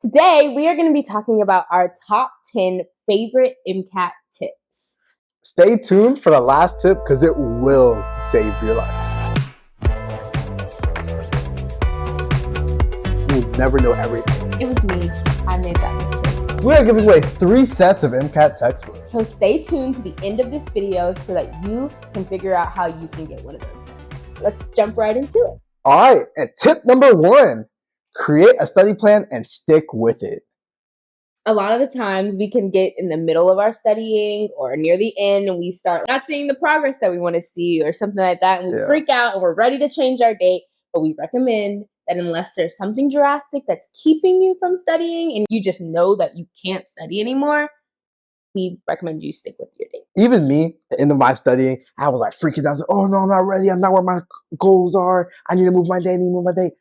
Today, we are going to be talking about our top 10 favorite MCAT tips. Stay tuned for the last tip because it will save your life. You'll never know everything. It was me. I made that mistake. We are giving away 3 sets of MCAT textbooks. So stay tuned to the end of this video so that you can figure out how you can get one of those sets. Let's jump right into it. All right, and tip number 1, create a study plan and stick with it. A lot of the times we can get in the middle of our studying or near the end and we start not seeing the progress that we want to see or something like that, and we freak out and we're ready to change our date. But we recommend that unless there's something drastic that's keeping you from studying and you just know that you can't study anymore, we recommend you stick with your date. Even me, at the end of my studying, I was like freaking out. I was like, oh no, I'm not ready. I'm not where my goals are. I need to move my day.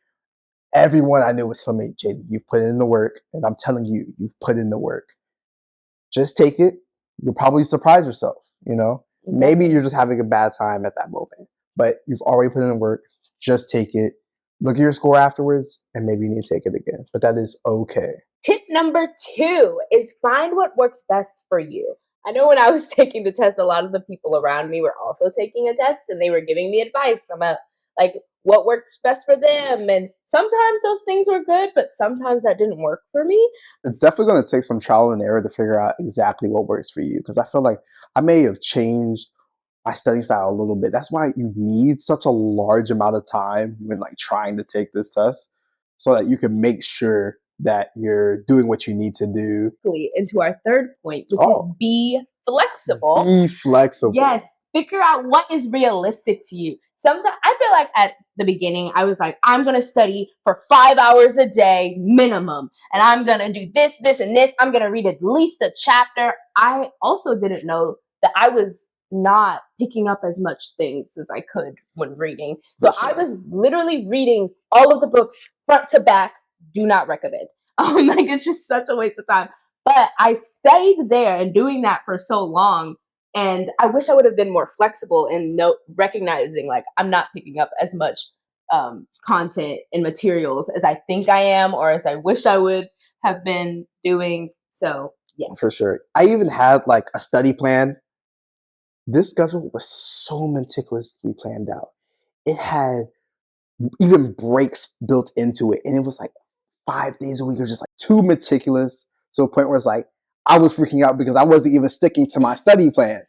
Everyone I knew was telling me, Jaden, you've put in the work, and I'm telling you, you've put in the work. Just take it. You'll probably surprise yourself, you know? Exactly. Maybe you're just having a bad time at that moment, but you've already put in the work. Just take it. Look at your score afterwards, and maybe you need to take it again, but that is okay. Tip number 2 is find what works best for you. I know when I was taking the test, a lot of the people around me were also taking a test, and they were giving me advice about, like, what works best for them. And sometimes those things were good, but sometimes that didn't work for me. It's definitely going to take some trial and error to figure out exactly what works for you. Because I feel like I may have changed my study style a little bit. That's why you need such a large amount of time when like trying to take this test so that you can make sure that you're doing what you need to do. Into our third point, which is be flexible. Be flexible. Yes. Figure out what is realistic to you. Sometimes I feel like at the beginning, I was like, I'm going to study for 5 hours a day minimum. And I'm going to do this, this, and this. I'm going to read at least a chapter. I also didn't know that I was not picking up as much things as I could when reading. So I was literally reading all of the books front to back. Do not recommend. Like, it's just such a waste of time. But I stayed there and doing that for so long. And I wish I would have been more flexible in recognizing, like, I'm not picking up as much content and materials as I think I am or as I wish I would have been doing. So, yes. For sure. I even had, like, a study plan. This schedule was so meticulously planned out. It had even breaks built into it. And it was, like, 5 days a week. It was just, like, too meticulous to a point where it's, like, I was freaking out because I wasn't even sticking to my study plan.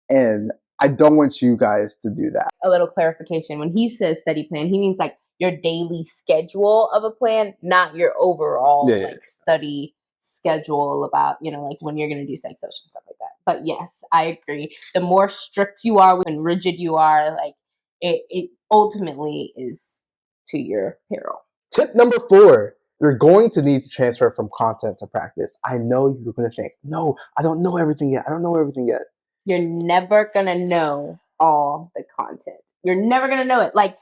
And I don't want you guys to do that. A little clarification. When he says study plan, he means like your daily schedule of a plan, not your overall study schedule about, like when you're going to do psych social and stuff like that. But yes, I agree. The more strict you are and rigid you are, like it ultimately is to your peril. Tip number 4. You're going to need to transfer from content to practice. I know you're going to think, no, I don't know everything yet. You're never going to know all the content. You're never going to know it. Like,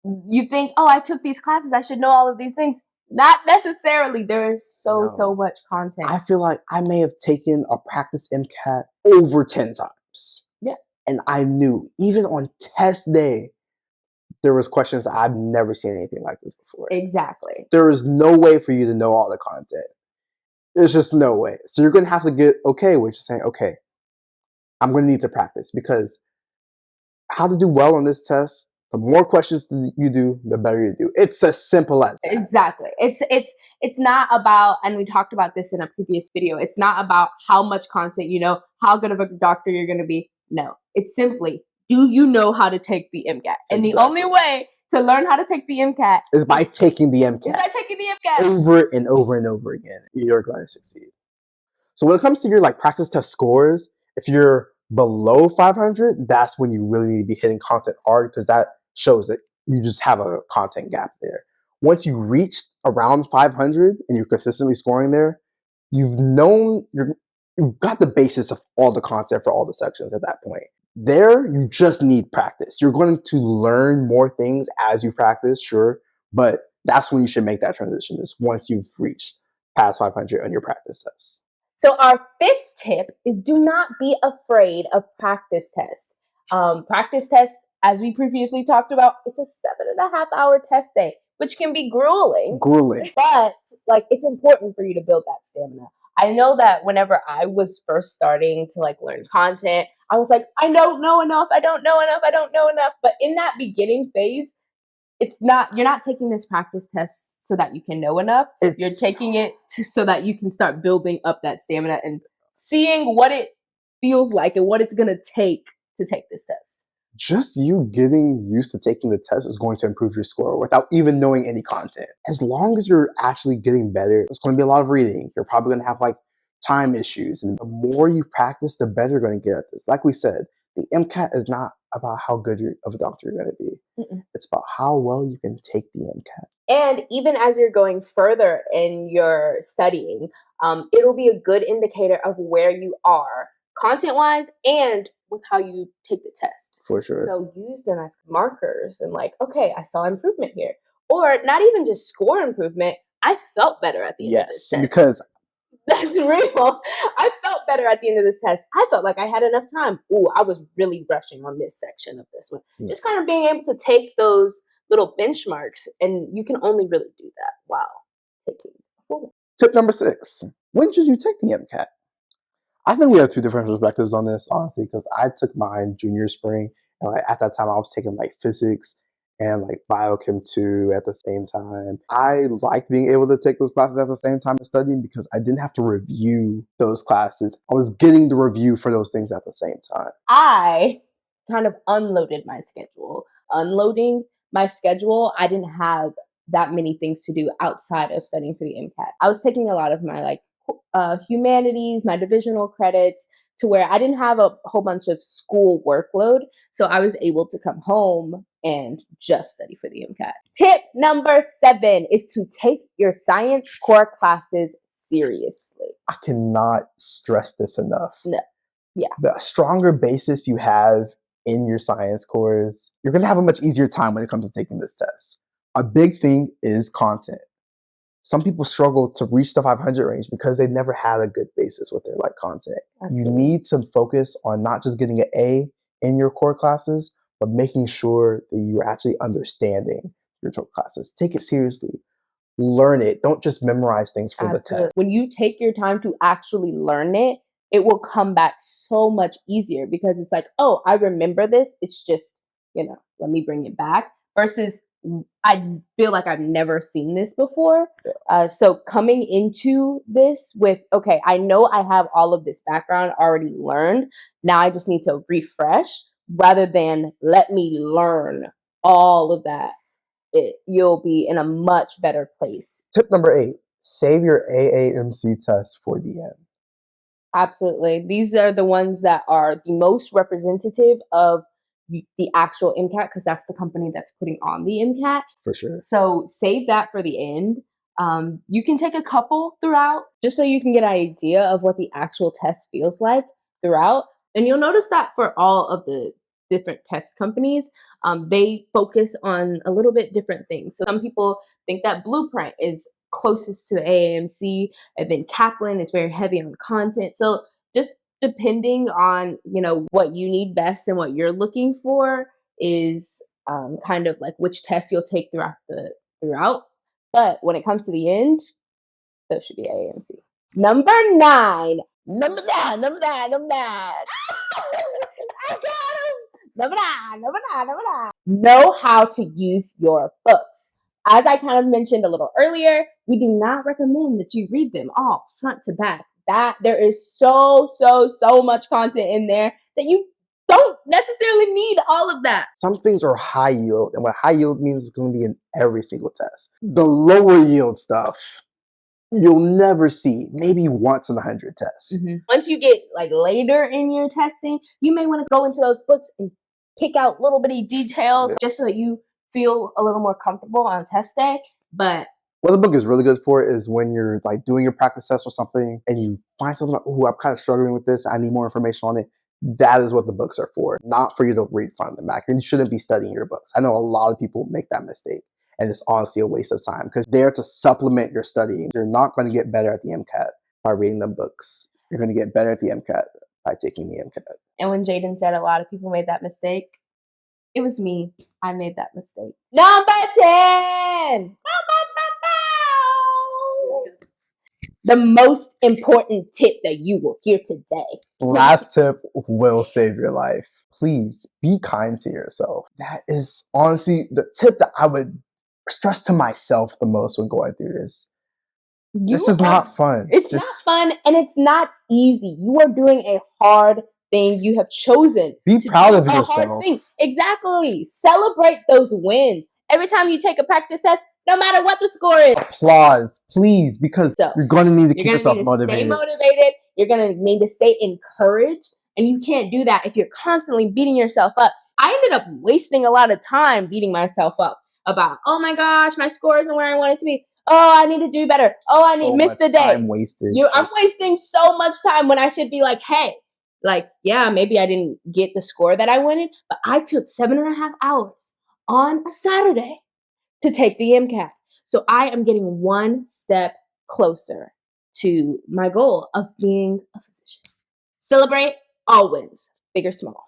you think, oh, I took these classes, I should know all of these things. Not necessarily. There is so much content. I feel like I may have taken a practice MCAT over 10 times. Yeah. And I knew, even on test day, there was questions I've never seen anything like this before. Exactly. There is no way for you to know all the content. There's just no way. So you're going to have to get okay with just saying, okay, I'm going to need to practice, because how to do well on this test, the more questions you do, the better you do. It's as simple as that. Exactly. It's not about, and we talked about this in a previous video, it's not about how much content you know, how good of a doctor you're going to be. No, it's simply, do you know how to take the MCAT? And the only way to learn how to take the MCAT is by taking the MCAT. Over and over and over again. You're going to succeed. So when it comes to your practice test scores, if you're below 500, that's when you really need to be hitting content hard, because that shows that you just have a content gap there. Once you reach around 500 and you're consistently scoring there, you've got the basis of all the content for all the sections at that point. There, you just need practice. You're going to learn more things as you practice, sure, but that's when you should make that transition, is once you've reached past 500 on your practice test. So our 5th tip is do not be afraid of practice tests. Practice tests, as we previously talked about, it's a 7.5-hour test day, which can be grueling. Grueling. But like, it's important for you to build that stamina. I know that whenever I was first starting to like learn content, I was like, I don't know enough. I don't know enough. But in that beginning phase, you're not taking this practice test so that you can know enough. You're taking it so that you can start building up that stamina and seeing what it feels like and what it's going to take this test. Just you getting used to taking the test is going to improve your score without even knowing any content. As long as you're actually getting better, it's going to be a lot of reading. You're probably going to have like time issues. And the more you practice, the better you're going to get at this. Like we said, the MCAT is not about how good of a doctor you're going to be. It's about how well you can take the MCAT. And even as you're going further in your studying, it'll be a good indicator of where you are content-wise and with how you take the test. For sure. So use them as markers and like, okay, I saw improvement here. Or not even just score improvement, I felt better at the end of this test. Yes, because that's real. I felt better at the end of this test. I felt like I had enough time. Ooh, I was really rushing on this section of this one. Just kind of being able to take those little benchmarks, and you can only really do that while taking a full one. Tip number 6. When should you take the MCAT? I think we have two different perspectives on this, honestly, because I took mine junior spring, and like at that time I was taking like physics and like biochem 2 at the same time. I liked being able to take those classes at the same time as studying because I didn't have to review those classes. I was getting the review for those things at the same time. I kind of unloaded my schedule. Unloading my schedule, I didn't have that many things to do outside of studying for the MCAT. I was taking a lot of my like humanities, my divisional credits, to where I didn't have a whole bunch of school workload. So I was able to come home and just study for the MCAT. Tip number 7 is to take your science core classes seriously. I cannot stress this enough. No. Yeah. The stronger basis you have in your science cores, you're going to have a much easier time when it comes to taking this test. A big thing is content. Some people struggle to reach the 500 range because they never had a good basis with their like content. Absolutely. You need to focus on not just getting an A in your core classes, but making sure that you're actually understanding your core classes. Take it seriously. Learn it. Don't just memorize things for the test. When you take your time to actually learn it, it will come back so much easier because it's like, oh, I remember this. It's just, let me bring it back versus I feel like I've never seen this before. So coming into this with, okay, I know I have all of this background already learned. Now I just need to refresh rather than let me learn all of that. You'll be in a much better place. Tip number 8, save your AAMC test for the end. Absolutely. These are the ones that are the most representative of the actual MCAT because that's the company that's putting on the MCAT. For sure. So save that for the end. You can take a couple throughout just so you can get an idea of what the actual test feels like throughout. And you'll notice that for all of the different test companies, they focus on a little bit different things. So some people think that Blueprint is closest to the AAMC, and then Kaplan is very heavy on content. So just depending on, what you need best and what you're looking for is kind of like which test you'll take throughout. But when it comes to the end, those should be AAMC. Number 9. Number 9. I got him. Number 9. Know how to use your books. As I kind of mentioned a little earlier, we do not recommend that you read them all front to back. That there is so much content in there that you don't necessarily need all of that. Some things are high yield, and what high yield means is going to be in every single test. The lower yield stuff, you'll never see, maybe once in 100 tests. Once you get like later in your testing, you may want to go into those books and pick out little bitty details just so that you feel a little more comfortable on test day. But what the book is really good for is when you're like doing your practice test or something and you find something like, oh, I'm kind of struggling with this, I need more information on it. That is what the books are for, not for you to read front and back. And you shouldn't be studying your books. I know a lot of people make that mistake, and it's honestly a waste of time because they're to supplement your studying. You're not going to get better at the MCAT by reading the books. You're going to get better at the MCAT by taking the MCAT. And when Jaden said a lot of people made that mistake, It was me. I made that mistake. Number 10. The most important tip that you will hear today. Last tip will save your life. Please be kind to yourself. That is honestly the tip that I would stress to myself the most when going through this. This is not fun. It's not fun, and it's not easy. You are doing a hard thing. You have chosen. Be proud of yourself. Exactly. Celebrate those wins. Every time you take a practice test, no matter what the score is. Applause, please, because you're going to need to keep yourself motivated. Stay motivated. You're going to need to stay encouraged, and you can't do that if you're constantly beating yourself up. I ended up wasting a lot of time beating myself up about, oh my gosh, my score isn't where I want it to be. Oh, I need to do better. Oh, I need missed the day. Time wasted. I'm wasting so much time when I should be like, hey, like, yeah, maybe I didn't get the score that I wanted, but I took 7.5 hours on a Saturday to take the MCAT. So I am getting one step closer to my goal of being a physician. Celebrate all wins, big or small.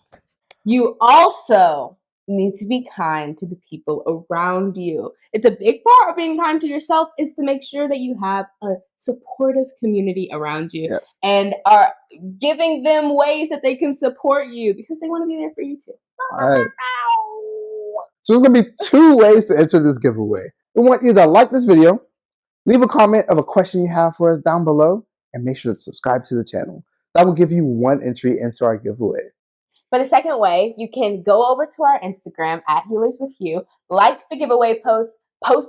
You also need to be kind to the people around you. It's a big part of being kind to yourself is to make sure that you have a supportive community around you. Yes. And are giving them ways that they can support you because they want to be there for you too. All right. So there's going to be 2 ways to enter this giveaway. We want you to like this video, leave a comment of a question you have for us down below, and make sure to subscribe to the channel. That will give you 1 entry into our giveaway. For the second way, you can go over to our Instagram at Healers with You, like the giveaway post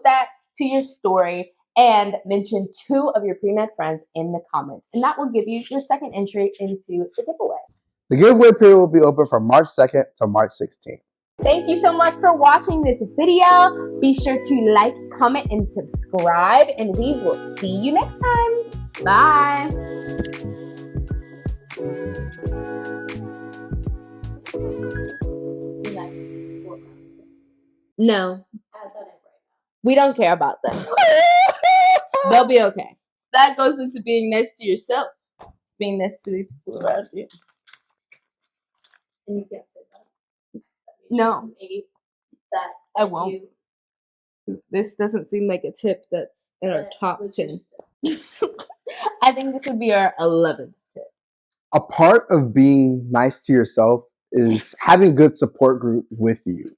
that to your story, and mention 2 of your pre-med friends in the comments. And that will give you your second entry into the giveaway. The giveaway period will be open from March 2nd to March 16th. Thank you so much for watching this video. Be sure to like, comment, and subscribe, and we will see you next time. Bye. No. We don't care about them. They'll be okay. That goes into being nice to yourself. It's being nice to the people around you. And you can't say that. No. That I won't. This doesn't seem like a tip that's in our top 10. I think this would be our 11th tip. A part of being nice to yourself is having a good support group with you.